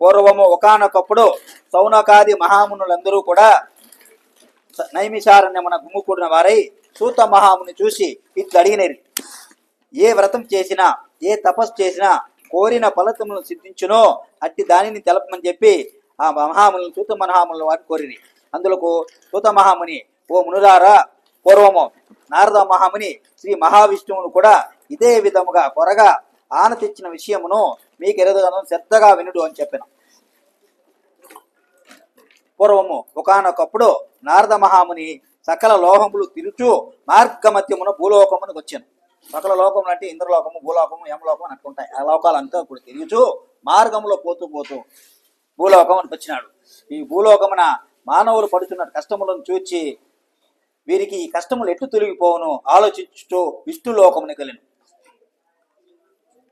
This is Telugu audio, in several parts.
పూర్వము ఒకానొకప్పుడు సౌనకాది మహామునులందరూ కూడా నైమిషారణ్యమున గుమ్ముకూడిన వారై సూత మహాముని చూసి ఇట్లు అడిగినరి. ఏ వ్రతం చేసినా ఏ తపస్సు చేసినా కోరిన ఫలితములను సిద్ధించునో అట్టి దానిని తెలపమని చెప్పి ఆ మహాముని సూత మహామునుల వారిని కోరిని. అందులకు సూత మహాముని, ఓ మునులారా, పూర్వము నారద మహాముని శ్రీ మహావిష్ణువును కూడా ఇదే విధముగా కొరగా ఆన తెచ్చిన విషయమును మీకు ఎరగను, శ్రద్ధగా వినుడు అని చెప్పాను. పూర్వము ఒకానొకప్పుడు నారద మహాముని సకల లోకములు తిరుచు మార్గమధ్యమున భూలోకమునకు వచ్చాను. సకల లోకములు అంటే ఇంద్రలోకము, భూలోకము, యమలోకం అని ఉంటాయి. ఆ లోకాలంతా ఇప్పుడు తిరుగుచు మార్గంలో పోతూ పోతూ భూలోకమునికి వచ్చినాడు. ఈ భూలోకమున మానవులు పడుతున్న కష్టములను చూచి వీరికి ఈ కష్టములు ఎట్లు తొలగిపోవును ఆలోచించుతూ విష్ణులోకమునికి వెళ్ళను.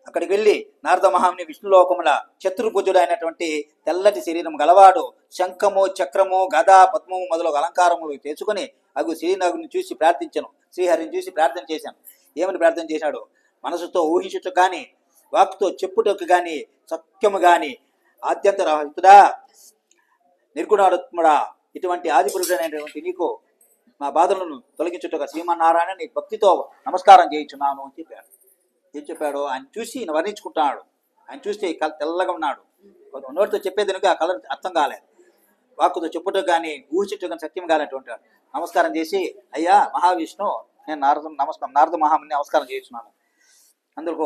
అక్కడికి వెళ్ళి నారద మహాముని విష్ణులోకముల చతుర్భుజుడు అయినటువంటి తెల్లటి శరీరం గలవాడు శంఖము, చక్రము, గద, పద్మము మొదలగు అలంకారములు తెచ్చుకొని అగు శ్రీనగుని చూసి ప్రార్థించను. శ్రీహరిని చూసి ప్రార్థన చేశాను. ఏమని ప్రార్థన చేశాడు? మనసుతో ఊహించుటకు గాని, వాక్తో చెప్పుటకు గాని, సత్యము గాని, ఆద్యంతరహితుడా, నిర్గుణాత్ముడా, ఇటువంటి ఆదిపురుషుడైనటువంటి నీకు మా బాధలను తొలగించుటకు శ్రీమన్నారాయణ నీ భక్తితో నమస్కారం చేయించున్నాను అని చెప్పాడు. ఏం చెప్పాడు? ఆయన చూసి వర్ణించుకుంటున్నాడు. ఆయన చూస్తే తెల్లగా ఉన్నాడు. నోటితో చెప్పేదానికి ఆ కలర్ అర్థం కాలేదు. వాక్కుతో చెప్పుటకు కానీ ఊహించుటకు కానీ సత్యం కాలేటువంటి నమస్కారం చేసి, అయ్యా మహావిష్ణు, నేను నారద మహాముని నమస్కారం చేస్తున్నాను. అందుకు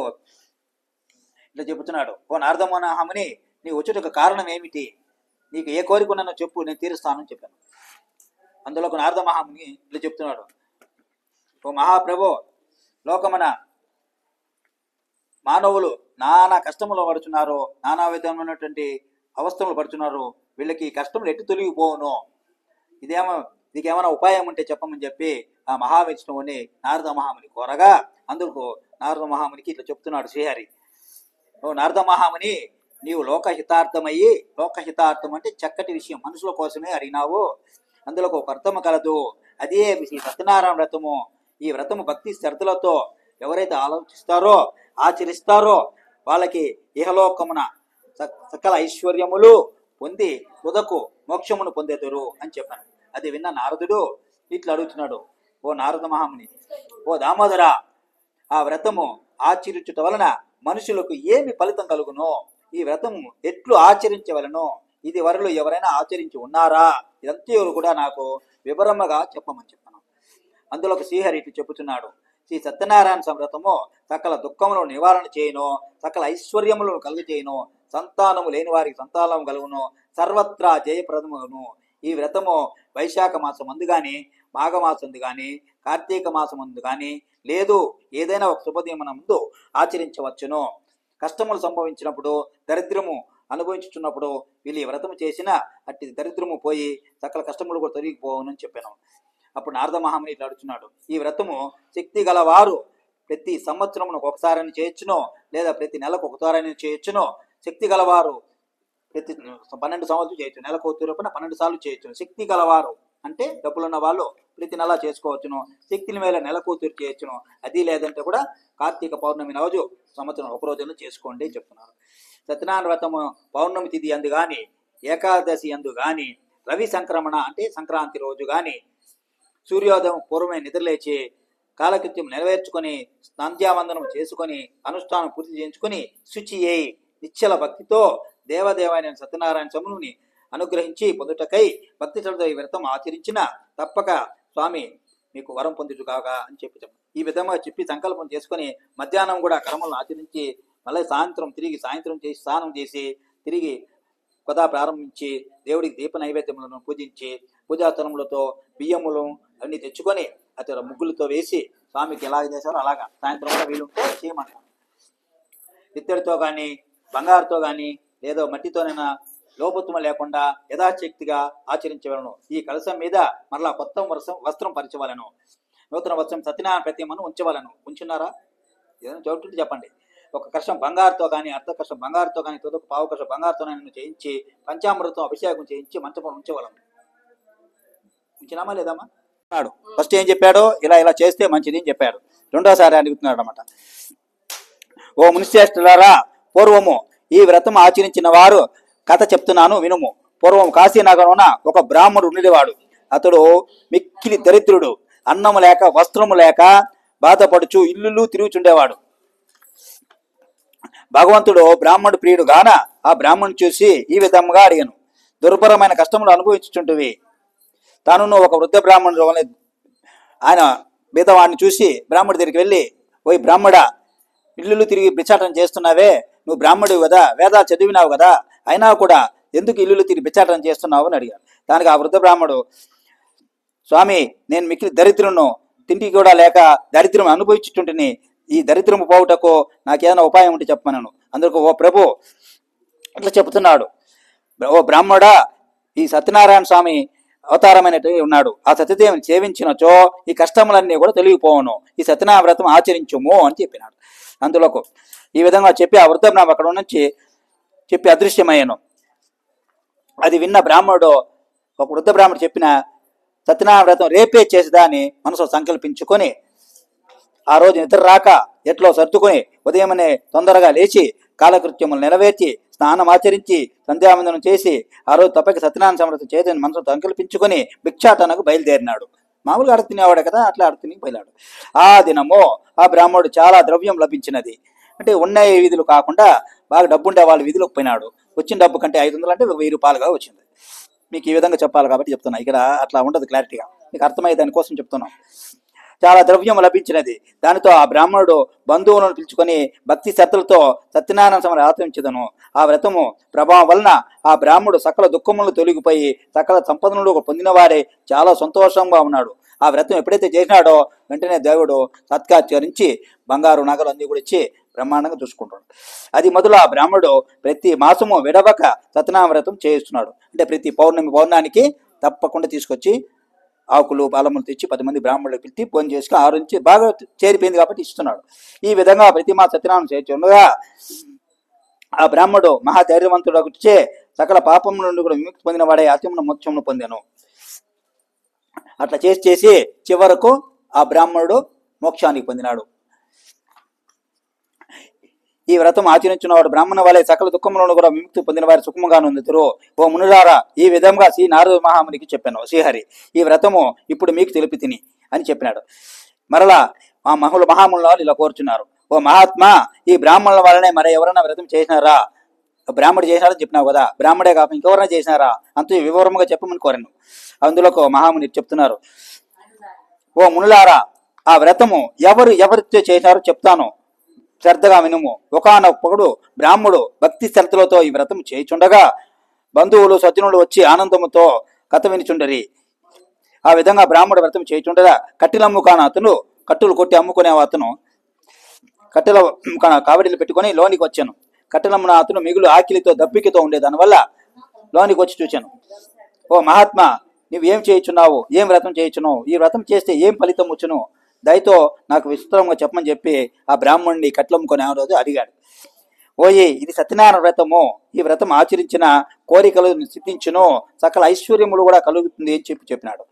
ఇట్లా చెబుతున్నాడు, ఓ నారద మహాముని, నీ వచ్చుటకు కారణం ఏమిటి? నీకు ఏ కోరిక ఉన్నానో చెప్పు, నేను తీరుస్తానని చెప్పాను. అందులో ఒక నారద మహాముని ఇట్లా చెప్తున్నాడు, ఓ మహాప్రభు, లోకమున మానవులు నానా కష్టములు పడుతున్నారు, నానా విధమైనటువంటి అవస్థలు పడుతున్నారు. వీళ్ళకి కష్టములు ఎట్టు తొలగిపోవును, దీనికేమైనా ఉపాయం ఉంటే చెప్పమని చెప్పి ఆ మహావిష్ణువుని నారద మహాముని కోరగా, అందుకు నారద మహామునికి ఇట్లా చెప్తున్నాడు శ్రీహరి, ఓ నారద మహాముని, నీవు లోకహితార్థమయ్యి, లోకహితార్థం అంటే చక్కటి విషయం, మనుషుల కోసమే అడిగినావు. అందులో ఒక అర్థము కలదు, అదే శ్రీ సత్యనారాయణ వ్రతము. ఈ వ్రతము భక్తి శ్రద్ధలతో ఎవరైతే ఆలోచిస్తారో, ఆచరిస్తారో వాళ్ళకి ఇహలోకమున సకల ఐశ్వర్యములు పొంది తుదకు మోక్షమును పొందేదురు అని చెప్పాను. అది విన్న నారదుడు ఇట్లా అడుగుతున్నాడు, ఓ నారద మహాముని, ఓ దామోదర, ఆ వ్రతము ఆచరించుట వలన మనుషులకు ఏమి ఫలితం కలుగునో, ఈ వ్రతము ఎట్లు ఆచరించవలనో ఇది వరలో ఎవరైనా ఆచరించి ఉన్నారా, ఇదంతా కూడా నాకు వివరముగా చెప్పమని చెప్పాను. అందులో శ్రీహరి ఇట్లు చెబుతున్నాడు, శ్రీ సత్యనారాయణ వ్రతము సకల దుఃఖములను నివారణ చేయను, సకల ఐశ్వర్యములను కలుగు చేయను, సంతానము లేని వారికి సంతానము కలుగును, సర్వత్రా జయప్రదమును. ఈ వ్రతము వైశాఖ మాసం అందు గాని, మాఘమాసందు గాని, కార్తీక మాసం అందు గాని, లేదు ఏదైనా ఒక శుభదినమున ముందు ఆచరించవచ్చును. కష్టములు సంభవించినప్పుడు, దరిద్రము అనుభవించుచున్నప్పుడు వీళ్ళు ఈ వ్రతము చేసిన అట్టి దరిద్రము పోయి సకల కష్టములు కూడా తొలగిపోవునని చెప్పాను. అప్పుడు నారద మహాముని ఇట్లా అడుగుతున్నాడు, ఈ వ్రతము శక్తి గలవారు ప్రతి సంవత్సరమును ఒకసారి చేయొచ్చునో, లేదా ప్రతి నెలకు ఒకసారి చేయొచ్చునో. శక్తి గలవారు ప్రతి 12 సంవత్సరాలు చేయొచ్చు, నెలకు 12 సార్లు చేయొచ్చును. శక్తి గలవారు అంటే డబ్బులున్న వాళ్ళు ప్రతి నెల చేసుకోవచ్చును, శక్తిని మేల నెలకు చేయొచ్చును. అది లేదంటే కూడా కార్తీక పౌర్ణమి రోజు సంవత్సరం ఒక రోజున చేసుకోండి చెప్తున్నారు. సత్యనారాయణ వ్రతము పౌర్ణమి తిథి అందు గాని, ఏకాదశి అందు గాని, రవి సంక్రమణ అంటే సంక్రాంతి రోజు గాని, సూర్యోదయం పూర్వమే నిద్రలేచి కాలకృత్యం నెరవేర్చుకొని స్నాంధ్యావందనం చేసుకొని అనుష్ఠానం పూర్తి చేయించుకొని శుచి అయి నిశ్చల భక్తితో దేవదేవైన సత్యనారాయణ స్వామిని అనుగ్రహించి పొందుటకై భక్తి శ్రద్ధ ఈ వ్రతం ఆచరించిన తప్పక స్వామి మీకు వరం పొందుటుగాక అని చెప్పి ఈ విధంగా చెప్పి సంకల్పం చేసుకొని మధ్యాహ్నం కూడా కర్మలను ఆచరించి మళ్ళీ సాయంత్రం చేసి స్నానం చేసి తిరిగి కొదా ప్రారంభించి దేవుడికి దీప నైవేద్యములను పూజించి పూజాస్థలములతో బియ్యములు అన్ని తెచ్చుకొని అతను ముగ్గులతో వేసి స్వామికి ఎలాగ చేశారో అలాగా సాయంత్రం కూడా వీలుంటే చేయమంటారు. ఇత్తడితో కానీ, బంగారుతో కానీ, లేదో మట్టితోనైనా లోపత్వం లేకుండా యథాశక్తిగా ఆచరించవలను. ఈ కలశం మీద మరలా కొత్త వస్త్రం పరిచవలను. నూతన వస్త్రం సత్యనారాయణ ప్రతిమను ఉంచవలను. ఉంచున్నారా? ఏదైనా చోటు చెప్పండి. ఒక కషం బంగారుతో కానీ, అర్ధ కషం బంగారుతో కానీ, తొదకు పావు కషం బంగారుతో చేయించి పంచామృతం అభిషేకం చేయించి మంచపం ఉంచవలను. ఉంచినామా లేదమ్మా అన్నాడు. ఫస్ట్ ఏం చెప్పాడు? ఇలా చేస్తే మంచిది అని చెప్పాడు. రెండోసారి అడుగుతున్నాడు అనమాట, ఓ మునిశ్రేష్ఠులారా, పూర్వము ఈ వ్రతం ఆచరించిన వారు కథ చెప్తున్నాను వినుము. పూర్వం కాశీనగరమున ఒక బ్రాహ్మణుడు ఉండేవాడు. అతడు మిక్కిలి దరిద్రుడు. అన్నము లేక వస్త్రము లేక బాధపడుచు ఇల్లు తిరుగుచుండేవాడు. భగవంతుడు బ్రాహ్మణుడు ప్రియుడు గాన ఆ బ్రాహ్మణుని చూసి ఈ విధంగా అడిగాను, దుర్భరమైన కష్టములు అనుభవించుచుంటువి. తాను ఒక వృద్ధ బ్రాహ్మణుడు ఆయన బీదవాడిని చూసి బ్రాహ్మణుడి దగ్గరికి వెళ్ళి, ఓయ్ బ్రాహ్మడా, ఇల్లు తిరిగి బిచ్చాటం చేస్తున్నావే, నువ్వు బ్రాహ్మడివి కదా, వేదాలు చదివినావు కదా, అయినా కూడా ఎందుకు ఇల్లు తిరిగి బిచ్చాటం చేస్తున్నావు అని అడిగాడు. దానికి ఆ వృద్ధ బ్రాహ్మడు, స్వామి, నేను మిక్కిలి దరిద్రును, తిండికి కూడా లేక దరిద్రం అనుభవించుంటుని. ఈ దరిద్రము పోవుటకు నాకేదైనా ఉపాయం ఉంటే చెప్పమన్నాను. అందుకు ఓ ప్రభు ఇట్లా చెబుతున్నాడు, ఓ బ్రాహ్మడా, ఈ సత్యనారాయణ స్వామి అవతారమైనట్టు ఉన్నాడు. ఆ సత్యదేవుని సేవించినచో ఈ కష్టములన్నీ కూడా తొలగిపోవును. ఈ సత్యనారాయణ వ్రతం ఆచరించుము అని చెప్పినాడు. అందులోకి ఈ విధంగా చెప్పి ఆ వృద్ధ బ్రాహ్మడు అక్కడ నుంచి చెప్పి అదృశ్యమయ్యాను. అది విన్న బ్రాహ్మణుడు, ఒక వృద్ధ బ్రాహ్మణుడు చెప్పిన సత్యనారాయణ వ్రతం రేపే చేసేదా అని మనసులో సంకల్పించుకొని ఆ రోజు నిద్ర రాక ఎట్లో సర్దుకొని ఉదయమనే తొందరగా లేచి కాలకృత్యములు నెరవేర్చి స్నానం ఆచరించి సంధ్యావందనం చేసి ఆ రోజు తప్పక సత్యనారాయణ సమర్థం చేదని మనసులో సంకల్పించుకొని భిక్షాటనకు బయలుదేరినాడు. మామూలుగా అడుగు తినేవాడే కదా, అట్లా అడుగు తిని బయలాడు. ఆ దినము ఆ బ్రాహ్మణుడు చాలా ద్రవ్యం లభించినది. అంటే ఉన్న విధులు కాకుండా బాగా డబ్బు ఉండే వాళ్ళు విధులకు పోయినాడు. వచ్చిన డబ్బు కంటే 500 అంటే 1000 రూపాయలుగా వచ్చింది. మీకు ఈ విధంగా చెప్పాలి కాబట్టి చెప్తున్నా. ఇక్కడ అట్లా ఉండదు, క్లారిటీగా మీకు అర్థమయ్యే దానికోసం చెప్తున్నాం. చాలా ద్రవ్యం లభించినది. దానితో ఆ బ్రాహ్మణుడు బంధువులను పిలుచుకొని భక్తి శ్రద్ధలతో సత్యనారాయణ సమరం ఆచరించదను. ఆ వ్రతము ప్రభావం వలన ఆ బ్రాహ్మణుడు సకల దుఃఖములను తొలగిపోయి సకల సంపదనులు పొందిన వారే చాలా సంతోషంగా ఉన్నాడు. ఆ వ్రతం ఎప్పుడైతే చేసినాడో వెంటనే దేవుడు సత్కాచరించి బంగారు నగలు అన్ని కూడా ఇచ్చి బ్రహ్మాండంగా చూసుకుంటాడు. అది మొదలు ఆ బ్రాహ్మణుడు ప్రతి మాసము విడవక సత్యనారాయణ వ్రతం చేయిస్తున్నాడు. అంటే ప్రతి పౌర్ణానికి తప్పకుండా తీసుకొచ్చి ఆకులు పాలములు తెచ్చి 10 మంది బ్రాహ్మణులు పిలిచి ఫోన్ చేసి ఆ నుంచి బాగా చేరిపోయింది కాబట్టి ఇస్తున్నాడు. ఈ విధంగా ప్రతి మాస సత్యనారాయణ చేస్తుండగా ఆ బ్రాహ్మణుడు మహాధైర్యవంతుడు వచ్చే సకల పాపం నుండి కూడా విముక్తి పొందిన వాడే అత్యమున మోక్షమును పొందాను. అట్లా చేసి చివరకు ఆ బ్రాహ్మణుడు మోక్షానికి పొందినాడు. ఈ వ్రతం ఆచరించిన వాడు బ్రాహ్మణ వలె సకల దుఃఖములను కూడా విముక్తి పొందిన వారి సుఖముగా నొందుతురు. ఓ మునులారా, ఈ విధంగా శ్రీ నారద మహామునికి చెప్పాను, శ్రీహరి ఈ వ్రతము ఇప్పుడు మీకు తెలిపి తిని అని చెప్పినాడు. మరలా ఆ మహాముల ఇలా కోరుచున్నారు, ఓ మహాత్మా, ఈ బ్రాహ్మణుల వలనే మరి ఎవరైనా వ్రతం చేసినారా? బ్రాహ్మడు చేసినారని చెప్పినావు కదా, బ్రాహ్మడే కాక ఇంకెవరైనా చేసినారా అంత వివరముగా చెప్పమని కోరాను. అందులో మహాముని చెప్తున్నారు, ఓ మునులారా, ఆ వ్రతము ఎవరితో చేసినారో చెప్తాను, శ్రద్ధగా వినుము. ఒకానొకడు బ్రాహ్మడు భక్తి శ్రద్ధలతో ఈ వ్రతం చేయుచుండగా బంధువులు సజ్జనులు వచ్చి ఆనందముతో కథ వినిచుండరి. ఆ విధంగా బ్రాహ్మడు వ్రతం చేయుచుండగా కట్టెలమ్ముకాన అతను, కట్టులు కొట్టి అమ్ముకునే అతను కట్టెల కావడిలు పెట్టుకొని లోనికి వచ్చాను. కట్టెలమ్మున అతను మిగులు ఆకిలితో దప్పికతో ఉండే దానివల్ల లోనికి వచ్చి చూచాను. ఓ మహాత్మా, నువ్వేం చేయుచున్నావు? ఏం వ్రతం చేయుచున్నావు? ఈ వ్రతం చేస్తే ఏం ఫలితం వచ్చును? దయతో నాకు విస్తరంగా చెప్పమని చెప్పి ఆ బ్రాహ్మణుని కట్లమ్ముకొని ఆ రోజు అడిగాడు. ఓయే, ఇది సత్యనారాయణ వ్రతము. ఈ వ్రతం ఆచరించిన కోరికలు సిద్ధించును, సకల ఐశ్వర్యములు కూడా కలుగుతుంది అని చెప్పినాడు.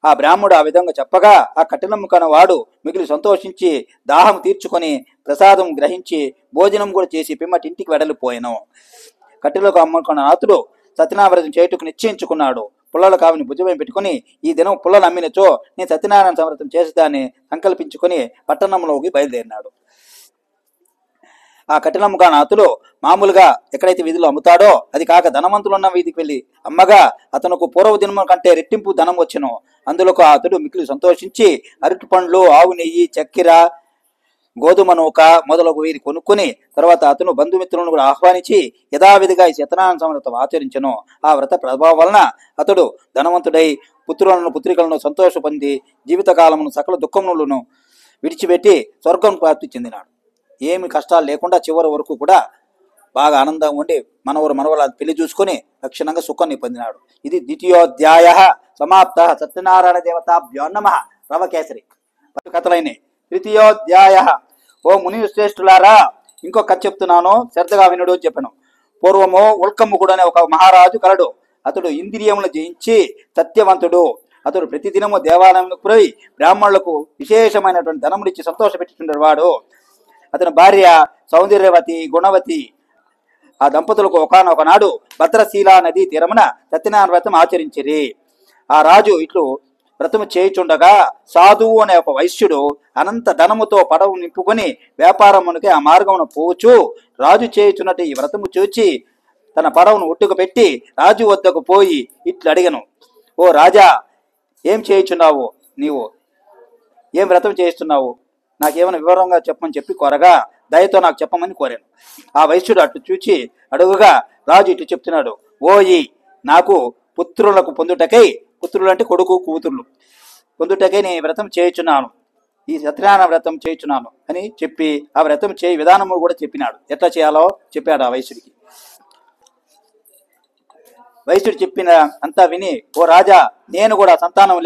ఆ బ్రాహ్మడు ఆ విధంగా చెప్పగా ఆ కట్టెలమ్ముకున్న వాడు మిగిలి సంతోషించి దాహం తీర్చుకొని ప్రసాదం గ్రహించి భోజనం కూడా చేసి పిమ్మటి ఇంటికి వెడలిపోయాను. కట్టెలకు అమ్ముకున్న నాథుడు సత్యనారాయణ వ్రతం చేయుటకు నిశ్చయించుకున్నాడు. పుల్లల కావిని భుజమై పెట్టుకుని ఈ దినం పుల్లలు అమ్మినచో నేను సత్యనారాయణ సమర్థం చేసేదాన్ని సంకల్పించుకొని పట్టణంలోకి బయలుదేరినాడు. ఆ కఠినముఖానాథులు మామూలుగా ఎక్కడైతే వీధిలో అమ్ముతాడో అది కాక ధనవంతులు ఉన్న వీధికి వెళ్ళి అమ్మగా అతనుకు పూర్వ దినము కంటే రెట్టింపు ధనం వచ్చును. అందులో అతడు మిక్కిలి సంతోషించి అరటి పండ్లు, ఆవు నెయ్యి, చక్కెర, గోధుమ నూక మొదలగు వీరి కొనుక్కొని తర్వాత అతను బంధుమిత్రులను కూడా ఆహ్వానించి యథావిధిగా ఈ సత్యనారాయణ సమర్థం ఆచరించను. ఆ వ్రత ప్రభావం వలన అతడు ధనవంతుడై పుత్రులను పుత్రికలను సంతోష పొంది జీవితకాలమును సకల దుఃఖములను విడిచిపెట్టి స్వర్గం ప్రాప్తి చెందినాడు. ఏమి కష్టాలు లేకుండా చివరి వరకు కూడా బాగా ఆనందంగా ఉండి మనవల పెళ్లి చూసుకొని లక్షణంగా సుఖాన్ని పొందినాడు. ఇది ద్వితీయోధ్యాయ సమాప్త. సత్యనారాయణ దేవతాభ్యో నమః. రవకేసరి కథలైనవి. తృతీయోధ్యాయ. ఓ ముని శ్రేష్ఠులారా, ఇంకో కథ చెప్తున్నాను, శ్రద్ధగా వినుడు అని చెప్పాను. పూర్వము ఉల్కమ్ముకుడు అనే ఒక మహారాజు కలడు. అతడు ఇంద్రియములను జయించి సత్యవంతుడు. అతడు ప్రతిదినము దేవాలయంలో పోయి బ్రాహ్మణులకు విశేషమైనటువంటి ధనములిచ్చి సంతోషపెట్టుతుండే వాడు. అతని భార్య సౌందర్యవతి, గుణవతి. ఆ దంపతులకు ఒకనొకనాడు భద్రశీలా నదీ తీరమున సత్యనారాయణ వ్రతం ఆచరించిరి. ఆ రాజు ఇట్లు వ్రతము చేయుచుండగా సాధువు అనే ఒక వైశ్యుడు అనంత ధనముతో పడవ నింపుకొని వ్యాపారమునికి ఆ మార్గమును పోవచ్చు రాజు చేయుచున్నట్టు ఈ వ్రతము చూచి తన పడవను ఒట్టుకు పెట్టి రాజు వద్దకు పోయి ఇట్లు అడిగను, ఓ రాజా, ఏం చేయుచున్నావు? నీవు ఏం వ్రతం చేస్తున్నావు? నాకేమైనా వివరంగా చెప్పమని చెప్పి కోరగా దయతో నాకు చెప్పమని కోరాను. ఆ వైశ్యుడు అటు చూచి అడుగుగా రాజు ఇట్లు చెప్తున్నాడు, ఓయి, నాకు పుత్రులకు పొందుటకై, పుత్రులు అంటే కొడుకు కూతుర్లు పొందుటకై నేను వ్రతం చేయుచున్నాను, ఈ సత్యనారాయణ వ్రతం చేయుచున్నాను అని చెప్పి ఆ వ్రతం చేయి విధానము కూడా చెప్పినాడు. ఎట్లా చేయాలో చెప్పాడు ఆ వైశ్యుడికి. వైశ్యుడు చెప్పిన అంతా విని, ఓ రాజా, నేను కూడా సంతానం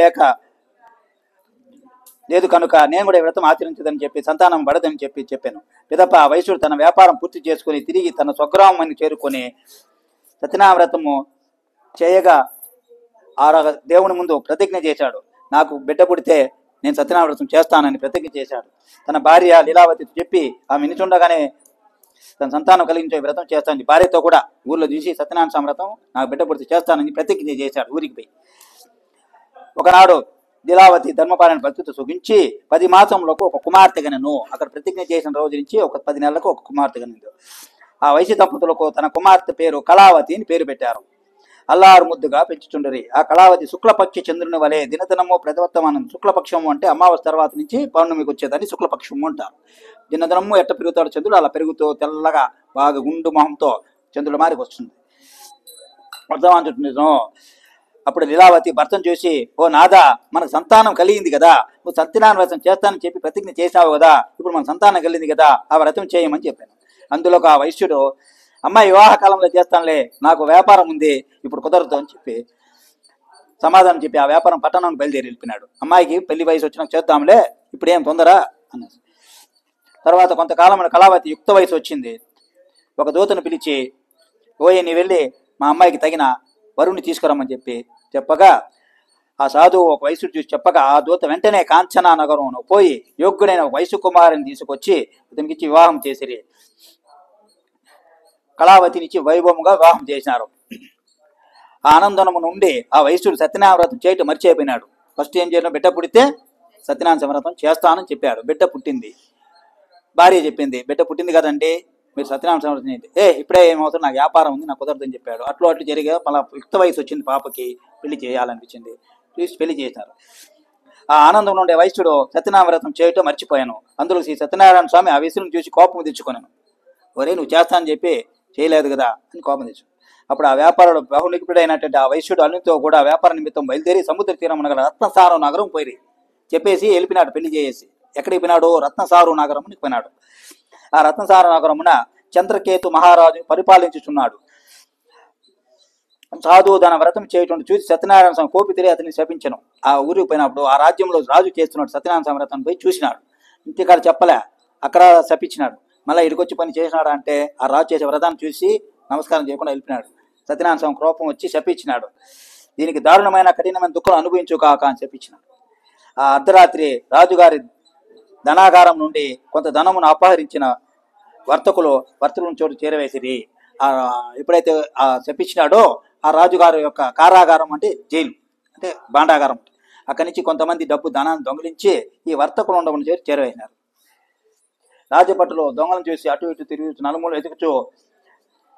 లేదు కనుక నేను కూడా వ్రతం ఆచరించదని చెప్పి సంతానం పడదని చెప్పాను. పిదప ఆ వైశ్యుడు తన వ్యాపారం పూర్తి చేసుకుని తిరిగి తన స్వగ్రామాన్ని చేరుకొని సత్యనారాయణ వ్రతము చేయగా ఆ దేవుని ముందు ప్రతిజ్ఞ చేశాడు. నాకు బిడ్డ పుడితే నేను సత్యనారాయణ వ్రతం చేస్తానని ప్రతిజ్ఞ చేశాడు. తన భార్య లీలావతితో చెప్పి ఆమె నిచుండగానే తన సంతానం కలిగించే వ్రతం చేస్తానని భార్యతో కూడా ఊర్లో చూసి సత్యనారాయణ వ్రతం నాకు బిడ్డ పుడితే చేస్తానని ప్రతిజ్ఞ చేశాడు ఊరికి పోయి. ఒకనాడు లీలావతి ధర్మపాలన భక్తితో సుఖించి 10 మాసంలోకి ఒక కుమార్తె గనను. అక్కడ ప్రతిజ్ఞ చేసిన రోజు నుంచి ఒక 10 నెలలకు ఒక కుమార్తె గనింది. ఆ వైశ్య దంపతులకు తన కుమార్తె పేరు కళావతి అని పేరు పెట్టారు. అల్లారు ముద్దుగా పెంచుచుండరి. ఆ కళావతి శుక్లపక్ష చంద్రుని వలె దినదినము ప్రతివర్తమానం. శుక్లపక్షము అంటే అమావాస్య తర్వాత నుంచి పౌర్ణమికి వచ్చేదాన్ని శుక్లపక్షము అంటారు. దినదినము ఎట్ట పెరుగుతాడు చంద్రుడు అలా పెరుగుతూ తెల్లగా బాగా గుండు మొహంతో చంద్రుడు మారికి వస్తుంది. వర్ధమానం. అప్పుడు లీలావతి భర్తను చూసి, ఓ నాదా, మనకు సంతానం కలిగింది కదా, నువ్వు సత్యనారాయణ వ్రతం చేస్తానని చెప్పి ప్రతిజ్ఞ చేశావు కదా, ఇప్పుడు మనకు సంతానం కలిగింది కదా, ఆ వ్రతం చేయమని చెప్పాను. అందులో ఆ వైశ్యుడు, అమ్మాయి వివాహ కాలంలో చేస్తానులే, నాకు వ్యాపారం ఉంది, ఇప్పుడు కుదరదు అని చెప్పి సమాధానం చెప్పి ఆ వ్యాపారం పట్టణానికి బయలుదేరి వెళ్ళిపోయినాడు. అమ్మాయికి పెళ్లి వయసు వచ్చినాక చేద్దాంలే, ఇప్పుడు ఏం తొందర అన్నది. తర్వాత కొంతకాలం కళావతి యుక్త వయసు వచ్చింది. ఒక దూతను పిలిచి, ఓయ్, నీ వెళ్ళి మా అమ్మాయికి తగిన వరుణ్ణి తీసుకురమ్మని చెప్పగా ఆ సాధువు ఒక వైశ్యుడు చూసి చెప్పగా ఆ దూత వెంటనే కాంచనా నగరం పోయి యోగ్యుడైన ఒక వైశ్య కుమారుని తీసుకొచ్చి అతనికి ఇచ్చి వివాహం చేసిరి. కళావతినిచ్చి వైభవంగా వివాహం చేసినారు. ఆ ఆనందము నుండి ఆ వైశ్యుడు సత్యనారాయణ వ్రతం చేయటం మర్చిపోయినాడు. ఫస్ట్ ఏం చేయడం, బిడ్డ పుడితే సత్యనారాయణ వ్రతం చేస్తానని చెప్పాడు. బిడ్డ పుట్టింది. భార్య చెప్పింది, బిడ్డ పుట్టింది కదండి, మీరు సత్యనారాయణ వ్రతం చేయండి. ఇప్పుడే ఏమవుతుంది, నాకు వ్యాపారం ఉంది, నాకు కుదరదని చెప్పాడు. అట్లు జరిగా మళ్ళీ యుక్త వయసు వచ్చింది, పాపకి పెళ్లి చేయాలనిపించింది, చూసి పెళ్లి చేశారు. ఆ ఆనందం నుండే వైశ్యుడు సత్యనారాయణ వ్రతం చేయటం మర్చిపోయాను. అందులో శ్రీ సత్యనారాయణ స్వామి ఆ వైశ్యుని చూసి కోపం తెచ్చుకున్నాను. ఒరే, నువ్వు చేస్తానని చెప్పి చేయలేదు కదా అని కోపం తెచ్చు. అప్పుడు ఆ వ్యాపారుడు బహునిపుడైనటువంటి ఆ వైశ్యుడు అన్నితో కూడా వ్యాపార నిమిత్తం బయలుదేరి సముద్ర తీరం అనగల రత్నసారం నగరం పోయి చెప్పేసి వెళ్ళిపోయినాడు. పెళ్లి చేసి ఎక్కడికి పోయినాడు, రత్నసారు నగరం పోయినాడు. ఆ రత్నసార నగరమున చంద్రకేతు మహారాజు పరిపాలించుచున్నాడు. సాధువు తన వ్రతం చేయటం చూసి సత్యనారాయణ స్వామి కోపితిరి అతన్ని శపించను. ఆ ఊరికి పోయినప్పుడు ఆ రాజ్యంలో రాజు చేస్తున్నాడు సత్యనారాయణ స్వామి వ్రతం పోయి చూసినాడు. ఇంటికాడ చెప్పలే, అక్కడ శపించినాడు. మళ్ళీ ఇడికొచ్చి పని చేసినాడు అంటే ఆ రాజు చేసే వ్రతాన్ని చూసి నమస్కారం చేయకుండా వెళ్ళిపోయినాడు. సత్యనారాయణ స్వామి కోపం వచ్చి శపించినాడు. దీనికి దారుణమైన కఠినమైన దుఃఖం అనుభవించు కాక అని చెప్పించినాడు. ఆ అర్ధరాత్రి రాజుగారి ధనాగారం నుండి కొంత ధనమును అపహరించిన వర్తకులను చోటు చేరవేసిరి. ఎప్పుడైతే చెప్పించినాడో ఆ రాజుగారి యొక్క కారాగారం అంటే జైలు అంటే భాండాగారం, అక్కడి నుంచి కొంతమంది ధనాన్ని దొంగిలించి ఈ వర్తకులు ఉండవని చేసి చేరవేసినారు. రాజభటులు దొంగలను చూసి అటు ఇటు తిరుగుతూ నలుమూలు వెతుకుతూ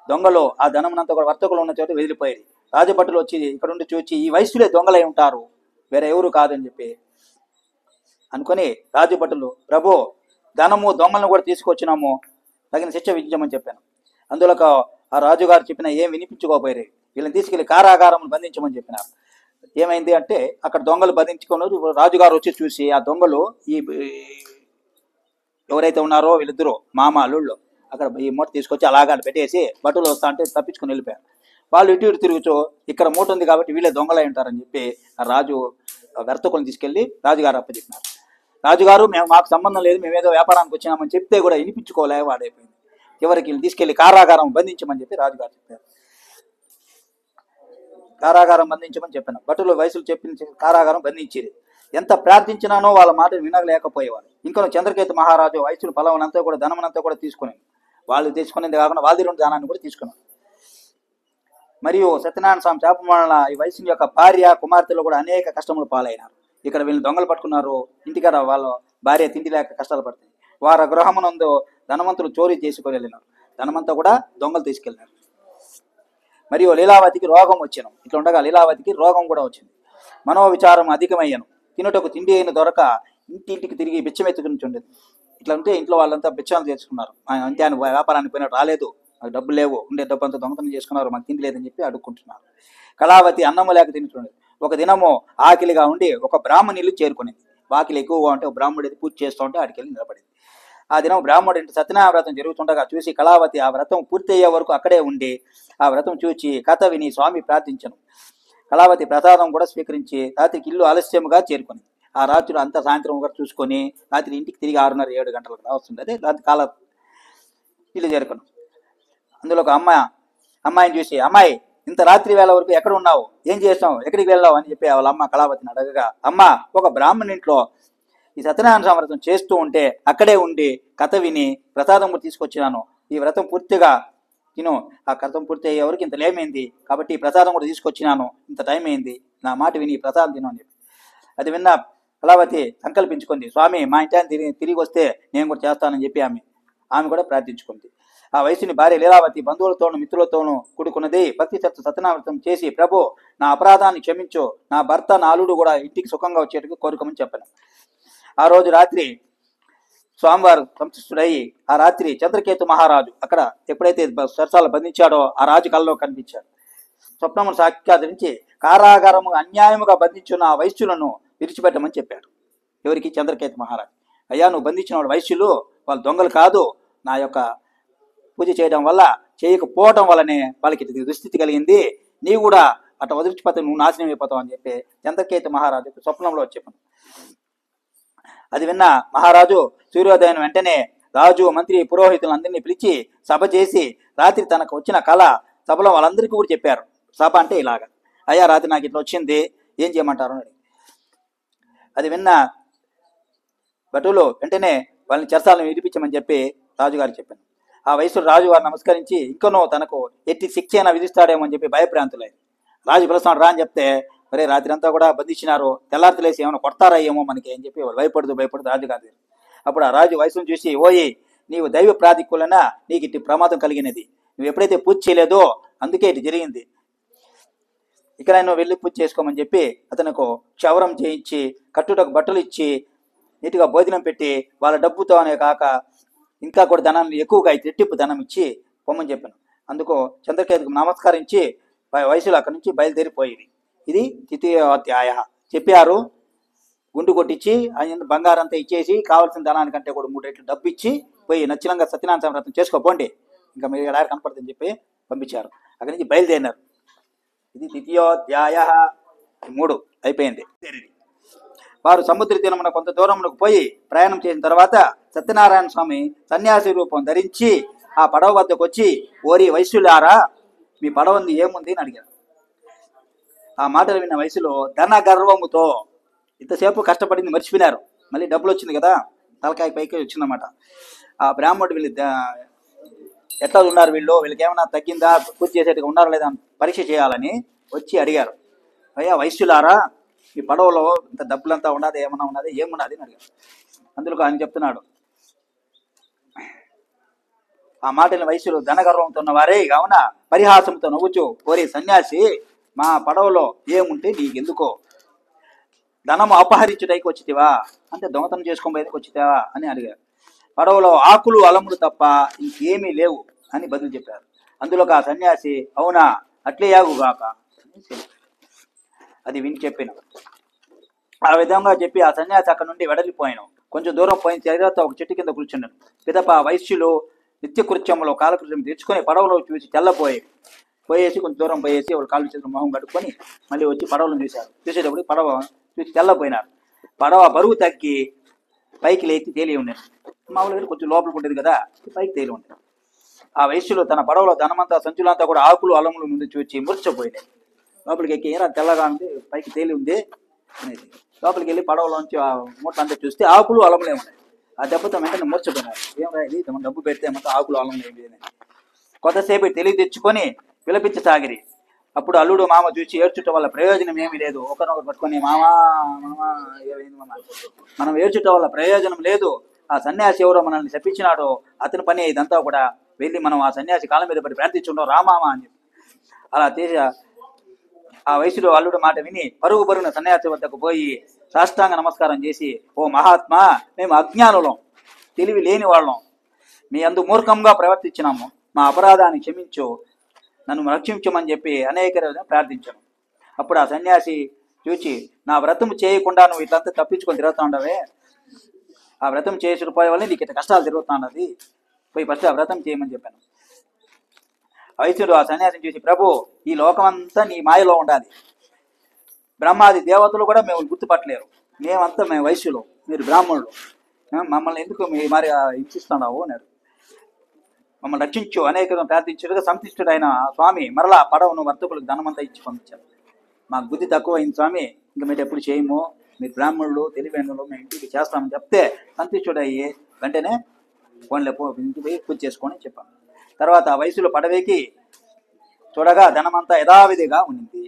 దొంగలు ఆ ధనమునంతా కూడా వర్తకులు ఉన్న చోట వదిలిపోయారు. రాజభటులు వచ్చి ఇక్కడ ఉండి చూచి ఈ వయసులే దొంగలై ఉంటారు, వేరే ఎవరు కాదని చెప్పి అనుకొని రాజభటులు, ప్రభు, ధనము దొంగలను కూడా తీసుకొచ్చినాము, తగిన శిక్ష విధించమని చెప్పాను. అందులో ఆ రాజుగారు చెప్పిన ఏం వినిపించుకోపోయారు. వీళ్ళని తీసుకెళ్లి కారాగారం బంధించమని చెప్పినారు. ఏమైంది అంటే అక్కడ దొంగలు బంధించుకుని రాజుగారు వచ్చి చూసి ఆ దొంగలు ఈ ఎవరైతే ఉన్నారో వీళ్ళిద్దరూ మామ అల్లుళ్ళు అక్కడ ఈ మూట తీసుకొచ్చి అలాగా పెట్టేసి బట్టలు వస్తా అంటే తప్పించుకొని వెళ్ళిపోయారు. వాళ్ళు ఇటు ఇటు తిరుగుతూ ఇక్కడ మూట ఉంది కాబట్టి వీళ్ళే దొంగలై ఉంటారని చెప్పి ఆ రాజు వర్తకులను తీసుకెళ్లి రాజుగారు అప్పచెప్పినారు. రాజుగారు మాకు సంబంధం లేదు, మేమేదో వ్యాపారానికి వచ్చినామని చెప్తే కూడా వినిపించుకోలేక వాడైపోయింది. ఎవరికి తీసుకెళ్లి కారాగారం బంధించమని చెప్పి రాజుగారు చెప్పారు. కారాగారం బంధించమని చెప్పాను. భటులు వయసులు చెప్పిన కారాగారం బంధించేది. ఎంత ప్రార్థించినానో వాళ్ళ మాట వినలేకపోయేవారు. ఇంకా చంద్రకేతు మహారాజు వయసులు ఫలవనంతా కూడా ధనమనంతా కూడా తీసుకుని వాళ్ళు తీసుకునేది కాకుండా వాళ్ళ దగ్గర దానాన్ని కూడా తీసుకున్నారు. మరియు సత్యనారాయణ స్వామి శాపం వలన ఈ వైశ్యుని యొక్క భార్య కుమార్తెలు కూడా అనేక కష్టములు పాలైనారు. ఇక్కడ వీళ్ళు దొంగలు పట్టుకున్నారు. ఇంటికాడ వాళ్ళ భార్య తిండి లేక కష్టాలు పడుతుంది. వారి గృహమునందు ధనవంతులు చోరీ చేసుకొని వెళ్ళినారు. ధనమంతా కూడా దొంగలు తీసుకెళ్ళినారు. మరియు లీలావతికి రోగం వచ్చాను. ఇట్లా ఉండగా లీలావతికి రోగం కూడా వచ్చింది. మనోవిచారం అధికమయ్యాను. తినుటకు తిండి అయిన దొరక ఇంటింటికి తిరిగి బిచ్చమెత్తుకుని. ఇట్లా ఉంటే ఇంట్లో వాళ్ళంతా బిచ్చాలు చేసుకున్నారు. అంతే ఆయన వ్యాపారానికి పోయినట్టు రాలేదు, మాకు డబ్బులు లేవు, ఉండే డబ్బు అంతా దొంగతనం చేసుకున్నారు, మాకు తిండి లేదని చెప్పి అడుక్కుంటున్నారు. కళావతి అన్నము లేక తింటుండేది. ఒక దినము ఆకలిగా ఉండి ఒక బ్రాహ్మణులు చేరుకునేది. ఆకలి ఎక్కువగా ఉంటే ఒక బ్రాహ్మణుడు పూజ చేస్తూ ఉంటే ఆడికి వెళ్ళి నిలబడింది. ఆ దినం బ్రాహ్మణుడు ఇంటి సత్యనారాయణ వ్రతం జరుగుతుండగా చూసి కళావతి ఆ వ్రతం పూర్తి అయ్యే వరకు అక్కడే ఉండి ఆ వ్రతం చూచి కథ విని స్వామి ప్రార్థించను. కళావతి ప్రసాదం కూడా స్వీకరించి రాత్రికి ఇల్లు ఆలస్యముగా చేరుకుని ఆ రాత్రి అంతా సాయంత్రం కూడా చూసుకొని రాత్రి ఇంటికి తిరిగి 6:30-7 గంటలకు రావస్తుంది. అదే రాత్రి కాల ఇల్లు చేరుకున్నాం. అందులో ఒక అమ్మాయిని చూసి, అమ్మాయి ఇంత రాత్రి వేళ వరకు ఎక్కడ ఉన్నావు, ఏం చేస్తావు, ఎక్కడికి వెళ్ళావు అని చెప్పి వాళ్ళ అమ్మ కళావతిని అడగగా, అమ్మ ఒక బ్రాహ్మణ్ ఇంట్లో ఈ సత్యనారాయణ స్వామి వ్రతం చేస్తూ ఉంటే అక్కడే ఉండి కథ విని ప్రసాదం తీసుకొచ్చినాను. ఈ వ్రతం పూర్తిగా తిను, ఆ వ్రతం పూర్తి అయ్యే వరకు ఇంత లేమైంది కాబట్టి ఈ ప్రసాదం కూడా తీసుకొచ్చినాను, ఇంత టైం అయింది, నా మాట విని ప్రసాదం తిను అని చెప్పి. అది విన్న కళావతి సంకల్పించుకుంది, స్వామి మా ఇంటి తిరిగి వస్తే నేను కూడా చేస్తానని చెప్పి ఆమె కూడా ప్రార్థించుకుంది. ఆ వయసుని భార్య లీలావతి బంధువులతోనూ మిత్రులతోనూ కూడుకున్నది. భక్తి సత్యనారాయణ చేసి, ప్రభు నా అపరాధాన్ని క్షమించు, నా భర్త నా అల్లుడు కూడా ఇంటికి సుఖంగా వచ్చేట్టుగా కోరుకోమని చెప్పాను. ఆ రోజు రాత్రి స్వామివారు సంతుష్టుడయి ఆ రాత్రి చంద్రకేతు మహారాజు అక్కడ ఎప్పుడైతే సరసాలు బంధించాడో ఆ రాజు కల్లో కనిపించాడు. స్వప్నమును సాక్షాత్కరించి కారాగారము అన్యాయముగా బంధించిన ఆ వైశ్యులను విడిచిపెట్టమని చెప్పాడు. ఎవరికి? చంద్రకేతు మహారాజు. అయ్యా, నువ్వు బంధించిన వాళ్ళు వైశ్యులు, వాళ్ళు దొంగలు కాదు, నా యొక్క పూజ చేయడం వల్ల చేయకపోవటం వల్లనే వాళ్ళకి దుస్థితి కలిగింది, నీవు కూడా అట్లా వదిలిచిపోతే నువ్వు నాశనం అయిపోతావు అని చెప్పి చంద్రకేతు మహారాజుకు స్వప్నంలో చెప్పాను. అది విన్న మహారాజు సూర్యోదయం వెంటనే రాజు, మంత్రి, పురోహితులందరినీ పిలిచి సభ చేసి రాత్రి తనకు వచ్చిన కళ సభలో వాళ్ళందరికీ కూడా చెప్పారు. సభ అంటే ఇలాగా, అయ్యా రాత్రి నాకు ఇట్లా వచ్చింది, ఏం చేయమంటారు అని. అది విన్న భటులు వెంటనే వాళ్ళని చెరసాలను విడిపించమని చెప్పి రాజుగారు చెప్పాను. ఆ వయసులో రాజుగారు నమస్కరించి ఇంకనో తనకు ఎట్టి శిక్ష అయినా విధిస్తాడేమో అని చెప్పి భయప్రాంతులైంది. రాజు పిలుస్తాడు రా అని చెప్తే, మరే రాత్రి అంతా కూడా బంధించినారు, తెల్లారిలేసి ఏమైనా కొడతారా ఏమో మనకి అని చెప్పి భయపడుతూ రాజుగారు. అప్పుడు ఆ రాజు వయసును చూసి, ఓయి నీవు దైవ ప్రాధికులనా, నీకు ఇట్టి ప్రమాదం కలిగినది, నువ్వు ఎప్పుడైతే పూజ చేయలేదో అందుకే ఇటు జరిగింది, ఇక్కడ నువ్వు వెళ్ళి పూజ చేసుకోమని చెప్పి అతనికి క్షవరం చేయించి కట్టుటకు బట్టలు ఇచ్చి నీటిగా భోజనం పెట్టి వాళ్ళ డబ్బుతోనే కాక ఇంకా కూడా ధనాన్ని ఎక్కువగా రెట్టింపు ధనం ఇచ్చి పొమ్మని చెప్పాను. అందుకు చంద్రకేతుకు నమస్కరించి వయసులో అక్కడి నుంచి బయలుదేరిపోయింది. ఇది ద్వితీయోధ్యాయ. చెప్పారు, గుండు కొట్టించి ఆయన బంగారం అంతా ఇచ్చేసి కావాల్సిన ధనానికంటే కూడా 3 రెట్లు డబ్బు ఇచ్చి పోయి నచ్చినంగా సత్యనారాయణ స్వామి వ్రతం చేసుకోపోండి, ఇంకా మీరు ఎడారి కనపడుతుందని చెప్పి పంపించారు. అక్కడి నుంచి బయలుదేరినారు. ఇది ద్వితీయోధ్యాయ. 3 అయిపోయింది. వారు సముద్ర తీరమున కొంత దూరమునకు పోయి ప్రయాణం చేసిన తర్వాత సత్యనారాయణ స్వామి సన్యాసి రూపం ధరించి ఆ పడవ వద్దకు వచ్చి, ఓరి వైశ్యులారా, మీ పడవంది ఏముంది అని అడిగారు. ఆ మాటలు విన్న వయసులో ధన గర్వముతో ఇంతసేపు కష్టపడింది మర్చిపోయినారు. మళ్ళీ డబ్బులు వచ్చింది కదా, తలకాయ పైకి వచ్చిందన్నమాట. ఆ బ్రాహ్మణుడు వీళ్ళు ఎట్లా ఉన్నారు, వీళ్ళకి ఏమైనా తగ్గిందా, పూజ చేసేట్టుగా ఉన్నారా లేదా పరీక్ష చేయాలని వచ్చి అడిగారు. అయ్యా వైశ్యులారా, ఈ పడవలో ఇంత డబ్బులంతా ఉన్నది, ఏమన్నా ఉన్నది, ఏమున్నది అని అడిగారు. అందులో ఆయన చెప్తున్నాడు, ఆ మాటల వయసులో ధనగర్వంతో ఉన్నవారే కావున పరిహాసంతో నవ్వుచు, ఓరి సన్యాసి, మా పడవలో ఏముంటే నీకెందుకో, ధనము అపహరించుటైకి వచ్చితివా అంటే దొంగతనం చేసుకోబోయేందుకు వచ్చితివా అని అడిగారు. పడవలో ఆకులు అలములు తప్ప ఇంకేమీ లేవు అని బదులు చెప్పారు. అందులో ఆ సన్యాసి, అవునా, అట్లే యాగుగాక అని అది విని చెప్పిన. ఆ విధంగా చెప్పి ఆ సన్యాసి అక్కడ నుండి వెడలిపోయాను. కొంచెం దూరం పోయిన తర్వాత ఒక చెట్టు కింద కూర్చున్నాను. పిదప వైశ్యులు నిత్యకృత్యంలో కాలకృత్యం తెచ్చుకొని పడవలో చూసి పోయేసి కొంచెం దూరం పోయేసి వాళ్ళు కాళ్ళు చేతులు మొహం కట్టుకొని మళ్ళీ వచ్చి పడవలను చూశారు. చూసేటప్పుడు పడవ చూసి తెల్లపోయినారు. పడవ బరువు తగ్గి పైకి లేచి తేలి ఉండేది. మామూలుగా కొంచెం లోపలికి ఉండేది కదా, పైకి తేలి ఉండేది. ఆ వైశ్యులు తన పడవలో ధనమంతా సంచులంతా కూడా ఆకులు అలములు ముందు చూచి మురిచిపోయినాయి. లోపలికి ఎక్కి తెల్లగా ఉంది, పైకి తేలి ఉంది అనేది లోపలికి వెళ్ళి పడవలోంచి మూట అంతా చూస్తే ఆకులు అలములే ఉన్నాయి. ఆ దెబ్బతో వెంటనే మూర్చపోయినారు. ఏం ఇది డబ్బు పెడితే మొత్తం ఆకులు అల్లం లేదు. కొంతసేపు తెలివి తెచ్చుకొని విలపించసాగిరి. అప్పుడు అల్లుడు మామ చూసి ఏడ్చుట వల్ల ప్రయోజనం ఏమీ లేదు. ఒకరినొకరు పట్టుకొని మామా మామా ఏమైంది మామ, మనం ఏడ్చుట వల్ల ప్రయోజనం లేదు. ఆ సన్యాసి ఎవరో మనల్ని చెప్పించినాడో అతని పని ఇదంతా కూడా. వెళ్ళి మనం ఆ సన్యాసి కాళ్ళ మీద పడి ప్రార్థించుండో రామామా అని చెప్పి అలా చేసి ఆ వయసులో అల్లుడు మాట విని పరుగున సన్యాసి వద్దకు పోయి సాష్టాంగ నమస్కారం చేసి, ఓ మహాత్మా, మేము అజ్ఞానులం, తెలివి లేని వాళ్ళం, మీ అందు మూర్ఖంగా ప్రవర్తించినాము, మా అపరాధాన్ని క్షమించు, నన్ను రక్షించమని చెప్పి అనేక రోజులు ప్రార్థించాను. అప్పుడు ఆ సన్యాసి చూచి, నా వ్రతం చేయకుండా నువ్వు ఇట్లంతా తప్పించుకొని తిరుగుతూ ఉండవే, ఆ వ్రతం చేసుడు పోయే వల్ల నీకు ఇంత కష్టాలు తిరుగుతూ ఉన్నది, పోయి ఫస్ట్ ఆ వ్రతం చేయమని చెప్పాను. వైశ్యుడు ఆ సన్యాసిని చూసి, ప్రభు, ఈ లోకమంతా నీ మాయలో ఉండాలి, బ్రహ్మాది దేవతలు కూడా మేము గుర్తుపట్టలేరు, మేము వైశ్యులు, మీరు బ్రాహ్మణులు, మమ్మల్ని ఎందుకు మీ మరి హింసిస్తున్నావు అన్నాడు. మమ్మల్ని రక్షించు అనేక ప్రార్థించుడుగా సంతుష్టుడైన స్వామి మరలా పడవను వర్తకులకు ధనమంతా ఇచ్చి పంపించారు. మాకు బుద్ధి తక్కువైంది స్వామి, ఇంకా మీరు ఎప్పుడు చేయము, మీరు బ్రాహ్మణులు తెలివైనలు, మేము ఇంటికి చేస్తామని చెప్తే సంతుష్టుడయ్యి వెంటనే ఫోన్లో ఇంటికి పోయి పూజ చేసుకొని చెప్పాను. తర్వాత ఆ వయసులో పడవేకి చూడగా ధనమంతా యథావిధిగా ఉండింది.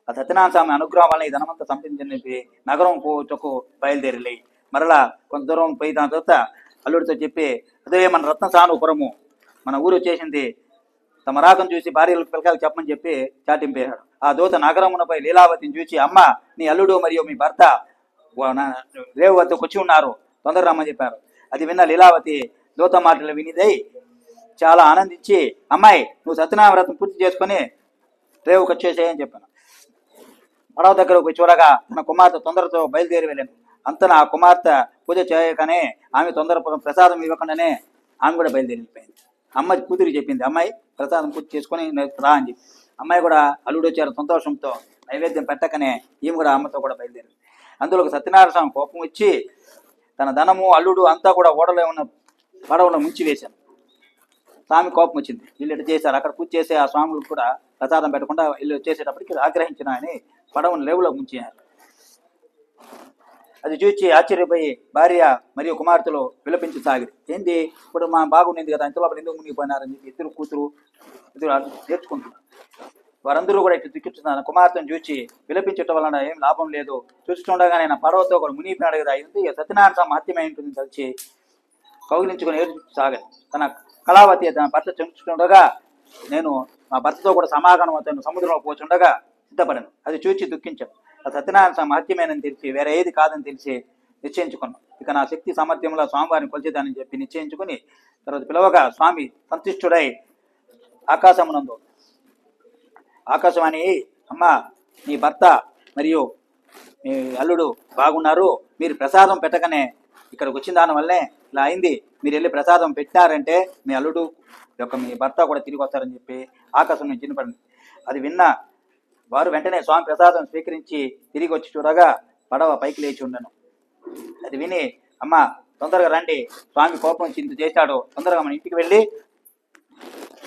ఆ సత్యనారాయణ స్వామి అనుగ్రహం వల్ల ఈ ధనమంతా సంపాదించి నగరం పోటకు బయలుదేరి మరలా కొంత దూరం పోయి దాని తర్వాత అల్లుడితో చెప్పి, అదే మన రత్నసానుపురము, మన ఊరు వచ్చేసింది, తమ రాకం చూసి భార్యలకు పిల్లకాయలు చెప్పమని చెప్పి చాటింపేశాడు. ఆ దూత నగరమునపై లీలావతిని చూసి, అమ్మ, నీ అల్లుడు మరియు మీ భర్త రేవు వద్దకు వచ్చి ఉన్నారు, తొందరగా రమ్మని చెప్పారు. అది విన్న లీలావతి దూత మాటలు వినిదై చాలా ఆనందించి, అమ్మాయి, నువ్వు సత్యనారాయణ వ్రతం పూర్తి చేసుకొని రేవుకు వచ్చేసేయని చెప్పాను. పడవ దగ్గరకు పోయి చూడగా తన కుమార్తె తొందరతో బయలుదేరి వెళ్ళాను. అంతన ఆ కుమార్తె పూజ చేయగానే ఆమె తొందర ప్రసాదం ఇవ్వకుండానే ఆమె కూడా బయలుదేరి వెళ్ళిపోయింది. అమ్మ కూతురు చెప్పింది, అమ్మాయి ప్రసాదం పూర్తి చేసుకొని రా అని చెప్పి. అమ్మాయి కూడా అల్లుడు వచ్చారు సంతోషంతో నైవేద్యం పెట్టకనే ఈమె కూడా అమ్మతో కూడా బయలుదేరింది. అందులో సత్యనారాయణ స్వామి కోపం వచ్చి తన ధనము అల్లుడు అంతా కూడా ఓడలో ఉన్న పడవలో ముంచి వేశాను. స్వామి కోపం వచ్చింది, వీళ్ళు ఎటు చేశారు, అక్కడ పూజ చేసే ఆ స్వాములకు కూడా ప్రసాదం పెట్టకుండా వీళ్ళు వచ్చేసేటప్పటికి ఆగ్రహించిన అని పడవను లేవులో ముంచారు. అది చూచి ఆశ్చర్యపోయి భార్య మరియు కుమార్తెలు విలపించసాగి, ఏంటి ఇప్పుడు మా బాగుండింది కదా, ఇంతలో ఎందుకు మునిగిపోయినారని చెప్పి ఇద్దరు కూతురు నేర్చుకుంటున్నారు. వారందరూ కూడా ఇట్లా దిక్కుతున్నారు. కుమార్తెను చూచి విలపించటం వలన ఏం లాభం లేదు, చూస్తుండగానే నా పడవతో కూడా మునిగిపోయినాడు కదా, ఇది సత్యనారాయణ స్వామి మహత్యమై ఉంటుంది తలిచి కౌగిలించుకొని ఏడ్చుసాగాను. తన కళావతి తన భర్త చెంచుతుండగా నేను మా భర్తతో కూడా సమాగమం అతను సముద్రంలో పోచుండగా సిద్ధపడాను. అది చూచి దుఃఖించాను. ఆ సత్యనారాయణ స్వామి మహత్యమేనని తెలిసి వేరే ఏది కాదని తెలిసి నిశ్చయించుకున్నాను. ఇక నా శక్తి సామర్థ్యంలో స్వామివారిని కొలిచేదానని చెప్పి నిశ్చయించుకుని తర్వాత పిలవగా స్వామి సంతుష్టుడై ఆకాశమునందు ఆకాశవాణి, అమ్మ, నీ భర్త మరియు మీ అల్లుడు బాగున్నారు, మీరు ప్రసాదం పెట్టకనే ఇక్కడికి వచ్చిన దానివల్లే ఇలా అయింది, మీరు వెళ్ళి ప్రసాదం పెట్టారంటే మీ అల్లుడు యొక్క మీ భర్త కూడా తిరిగి వస్తారని చెప్పి ఆకాశం నుంచి వినపడింది. అది విన్న వారు వెంటనే స్వామి ప్రసాదం స్వీకరించి తిరిగి వచ్చి చూడగా పడవ పైకి లేచి ఉండను. అది విని, అమ్మ, తొందరగా రండి, స్వామి కోపం చింత చేశాడు, తొందరగా మన ఇంటికి వెళ్ళి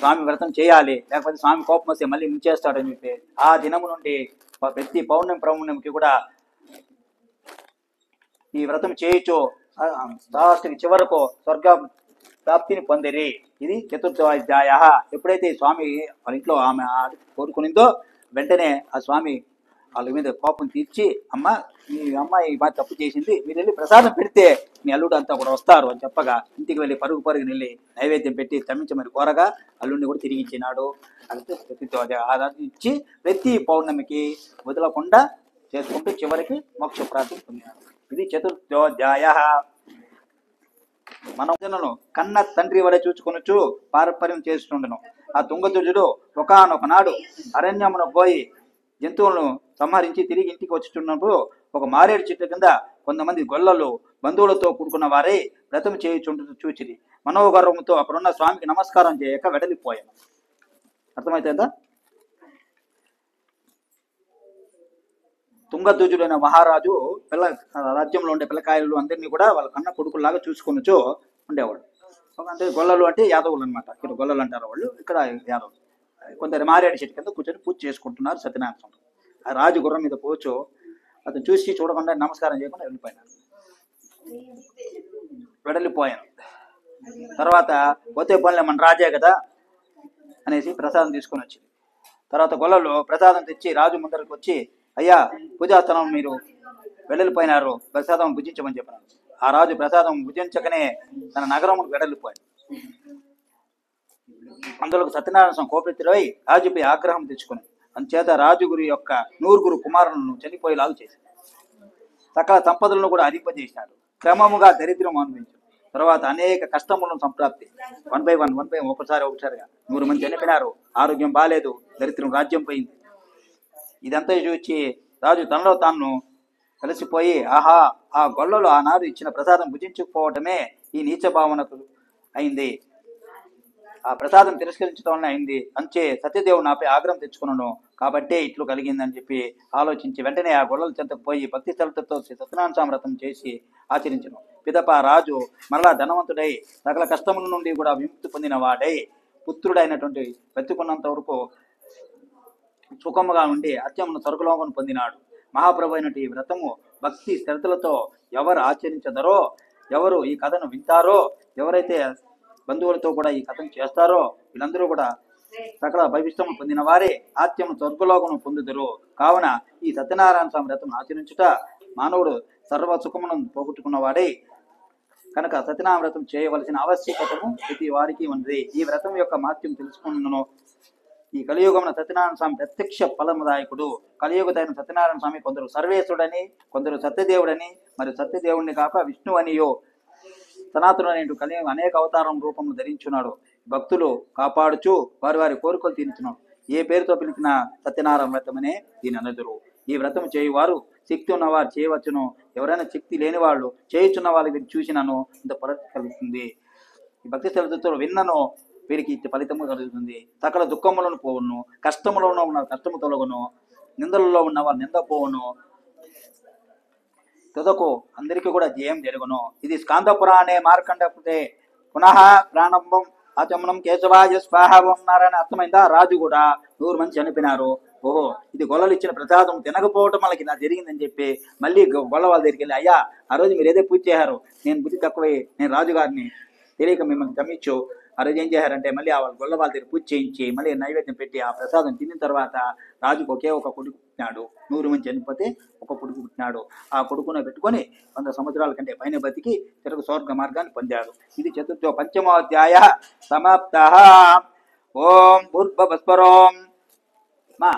స్వామి వ్రతం చేయాలి, లేకపోతే స్వామి కోపం వస్తే మళ్ళీ ముంచేస్తాడని చెప్పి ఆ దినము నుండి ప్రతి పౌర్ణమికి కూడా ఈ వ్రతం చేయొచ్చు, లాస్ట్కి చివరకు స్వర్గ ప్రాప్తిని పొందిరి. ఇది చతుర్థాధ్యాయ. ఎప్పుడైతే స్వామి వాళ్ళ ఇంట్లో ఆమె కోరుకునిందో వెంటనే ఆ స్వామి వాళ్ళ మీద కోపం తీర్చి, అమ్మ, మీ అమ్మాయి బాగా తప్పు చేసింది, మీరు వెళ్ళి ప్రసాదం పెడితే మీ అల్లుడు అంతా కూడా వస్తారు అని చెప్పగా ఇంటికి వెళ్ళి పరుగుని వెళ్ళి నైవేద్యం పెట్టి క్షమించమని కోరగా అల్లుడిని కూడా తిరిగి ఇచ్చినాడు. అంటే ఇచ్చి ప్రతి పౌర్ణమికి వదలకుండా చేసుకుంటూ చివరికి మోక్ష ప్రాప్తి పొందినాడు. ఇది చతుర్థోధ్యాయ. మన జనులను కన్న తండ్రి వలె చూచుకొనొచ్చు పారంపర్యం చేస్తుండను. ఆ తుంగతుడు ఒకనొక నాడు అరణ్యమున పోయి జంతువులను సంహరించి తిరిగి ఇంటికి వచ్చుతున్నప్పుడు ఒక మారేడు చెట్టు కింద కొంతమంది గొల్లలు బంధువులతో కూడుకున్న వారే వ్రతం చేయుచుంటూ చూచిరి. మనోగర్వంతో అక్కడున్న స్వామికి నమస్కారం చేయక వెడలిపోయాను. అర్థమైతుందా? తుంగధ్వజుడైన మహారాజు రాజ్యంలో ఉండే పిల్లకాయలు అందరినీ కూడా వాళ్ళ కన్న కొడుకులాగా చూసుకొనొచ్చు ఉండేవాడు. అంటే గొల్లలు అంటే యాదవులు అనమాట. ఇక్కడ గొల్లలు అంటారు వాళ్ళు, ఇక్కడ యాదవులు. కొందరు మారేడు చెట్టు కింద కూర్చొని పూజ చేసుకుంటున్నారు సత్యనారాయణ స్వామి. ఆ రాజు గుర్రం మీద పోచు అతను చూసి చూడకుండా నమస్కారం చేయకుండా వెళ్ళిపోయినాడు. వెడలిపోయాను. తర్వాత పోతే పనులే మన రాజే కదా అనేసి ప్రసాదం తీసుకొని వచ్చింది. తర్వాత గొల్లలు ప్రసాదం తెచ్చి రాజు ముందరకు వచ్చి, అయ్యా పూజాస్థలం మీరు వెడలిపోయినారు, ప్రసాదం భుజించమని చెప్పినారు. ఆ రాజు ప్రసాదం భుజించకనే తన నగరమును వెడలిపోయాడు. అందులో సత్యనారాయణ స్వామి కోపెత్తిరై రాజుపై ఆగ్రహం తెచ్చుకుని అందుచేత రాజుగురి యొక్క 100 కుమారులను చనిపోయేలాగా చేశాడు. సకల సంపదలను కూడా అధింపజేశాడు. క్రమముగా దరిద్రం అనుభవించాడు. తర్వాత అనేక కష్టములను సంప్రాప్తి 1 by 1 ఒకసారిగా 100 మంది చనిపోయినారు. ఆరోగ్యం బాగాలేదు, దరిద్రం రాజ్యం పోయింది. ఇదంతా చూచి రాజు తనలో తాను కలిసిపోయి, ఆహా, ఆ గొల్లలు ఆనాడు ఇచ్చిన ప్రసాదం భుజించకపోవటమే ఈ నీచ భావనకు అయింది, ఆ ప్రసాదం తిరస్కరించడం వల్ల అయింది, అంచే సత్యదేవుడు నాపై ఆగ్రహం తెచ్చుకున్నాను కాబట్టే ఇట్లు కలిగిందని చెప్పి ఆలోచించి వెంటనే ఆ గొల్లల చెంతకు పోయి భక్తి శ్రద్ధలతో సత్యనారాయణ స్వామి వ్రతం చేసి ఆచరించను. పిదప రాజు మరలా ధనవంతుడై సకల కష్టముల నుండి కూడా విముక్తి పొందిన వాడై పుత్రుడైనటువంటి వెతుకున్నంత వరకు సుఖముగా ఉండి అత్యమును స్వర్గలోకం పొందినాడు. మహాప్రభు అయినటువంటి ఈ వ్రతము భక్తి శ్రద్ధలతో ఎవరు ఆచరించదరో, ఎవరు ఈ కథను వింటారో, ఎవరైతే బంధువులతో కూడా ఈ కథను చేస్తారో వీళ్ళందరూ కూడా సకల భవిష్యము పొందిన వారే ఆత్యము స్వర్గలోకము పొందుదురు. కావున ఈ సత్యనారాయణ స్వామి వ్రతం ఆచరించుట మానవుడు సర్వ సుఖమును పోగొట్టుకున్న వాడే కనుక సత్యనారాయణ వ్రతం చేయవలసిన ఆవశ్యకతము ప్రతి వారికి ఉన్నది. ఈ వ్రతం యొక్క మహత్యం తెలుసుకున్నాను. ఈ కలియుగమున సత్యనారాయణ స్వామి ప్రత్యక్ష ఫలముదాయకుడు. కలియుగతైన సత్యనారాయణ స్వామి కొందరు సర్వేశ్వరుడని, కొందరు సత్యదేవుడని, మరి సత్యదేవుడిని కాక విష్ణు అనియో సనాతనుడు కలియుగం అనేక అవతారం రూపమును ధరించున్నాడు. భక్తులు కాపాడుచు వారి వారి కోరికలు తీర్చున్నాడు. ఏ పేరుతో పిలిచిన సత్యనారాయణ వ్రతమనే దీని అనదురు. ఈ వ్రతం చేయువారు శక్తి ఉన్నవారు చేయవచ్చును. ఎవరైనా శక్తి లేని వాళ్ళు చేయుచున్న వాళ్ళకి చూసినను ఇంత ఫలితం కలుగుతుంది. ఈ భక్తి శ్రద్ధతో విన్నను వీరికి ఇచ్చే ఫలితము కలుగుతుంది. సకల దుఃఖములను పోవును, కష్టములో ఉన్న కష్టము తొలగును, నిందలలో ఉన్న వారు నింద పోవును, తుదకు అందరికీ కూడా జయం జరుగును. ఇది స్కాంద పురాణే మార్కండపుతే పునః ప్రాణంబం ఆచమనం కేశవాయ స్వాహవం నారాయణ. అర్థమైందా? రాజు కూడా 100 మంది చనిపోయినారు. ఓహో, ఇది గొల్లలు ఇచ్చిన ప్రసాదం తినకపోవటం వాళ్ళకి ఇలా జరిగిందని చెప్పి మళ్ళీ గొల్ల వాళ్ళ దగ్గరికి వెళ్ళి, అయ్యా ఆ రోజు మీరు ఏదో పూజ చేశారు, నేను బుద్ధి తక్కువై నేను రాజుగారిని తెలియక మిమ్మల్ని క్షమించు. ఆ రోజు ఏం చేశారంటే మళ్ళీ ఆ గొల్ల వాళ్ళ దగ్గర పూజ చేయించి మళ్ళీ నైవేద్యం పెట్టి ఆ ప్రసాదం తిన్న తర్వాత రాజుకు ఒకే ఒక కొడుకు పుట్టినాడు. 100 మంది చనిపోతే ఒక కొడుకు పుట్టినాడు. ఆ కొడుకును పెట్టుకొని 100 సంవత్సరాల కంటే పైన బతికి తిరుగు స్వర్గ మార్గాన్ని పొందాడు. ఇది చతుర్థ పంచమోధ్యాయ సమాప్త. ఓం భూర్భువః స్వరోం మా